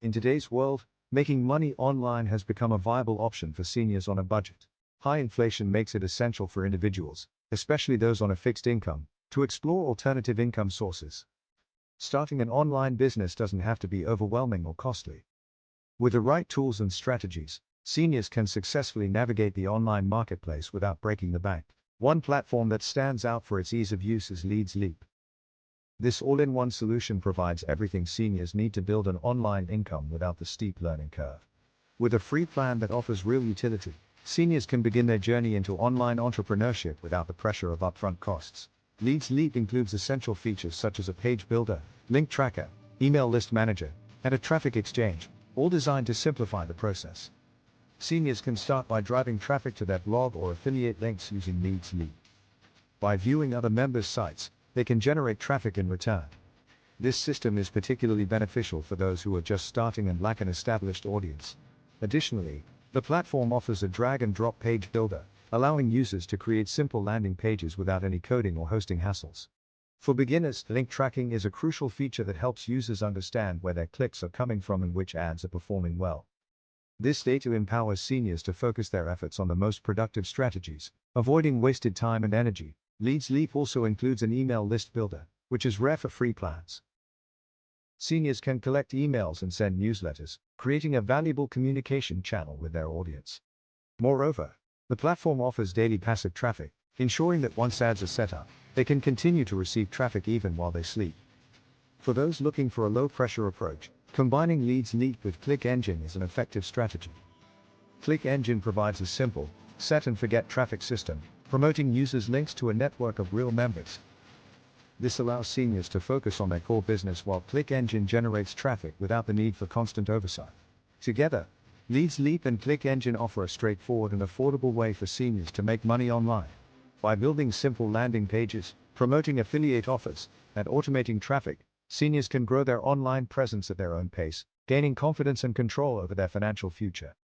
In today's world, making money online has become a viable option for seniors on a budget. High inflation makes it essential for individuals, especially those on a fixed income, to explore alternative income sources. Starting an online business doesn't have to be overwhelming or costly. With the right tools and strategies, seniors can successfully navigate the online marketplace without breaking the bank. One platform that stands out for its ease of use is Leads Leap. This all-in-one solution provides everything seniors need to build an online income without the steep learning curve. With a free plan that offers real utility, seniors can begin their journey into online entrepreneurship without the pressure of upfront costs. Leads Leap includes essential features such as a page builder, link tracker, email list manager, and a traffic exchange, all designed to simplify the process. Seniors can start by driving traffic to their blog or affiliate links using Leads Leap. By viewing other members' sites, they can generate traffic in return. This system is particularly beneficial for those who are just starting and lack an established audience. Additionally, the platform offers a drag-and-drop page builder, allowing users to create simple landing pages without any coding or hosting hassles. For beginners, link tracking is a crucial feature that helps users understand where their clicks are coming from and which ads are performing well. This data empowers seniors to focus their efforts on the most productive strategies, avoiding wasted time and energy. Leads Leap also includes an email list builder, which is rare for free plans. Seniors can collect emails and send newsletters, creating a valuable communication channel with their audience. Moreover, the platform offers daily passive traffic, ensuring that once ads are set up, they can continue to receive traffic even while they sleep. For those looking for a low-pressure approach, combining Leads Leap with ClickEngine is an effective strategy. ClickEngine provides a simple, set-and-forget traffic system, promoting users' links to a network of real members. This allows seniors to focus on their core business while ClickEngine generates traffic without the need for constant oversight. Together, Leads Leap and ClickEngine offer a straightforward and affordable way for seniors to make money online. By building simple landing pages, promoting affiliate offers, and automating traffic, seniors can grow their online presence at their own pace, gaining confidence and control over their financial future.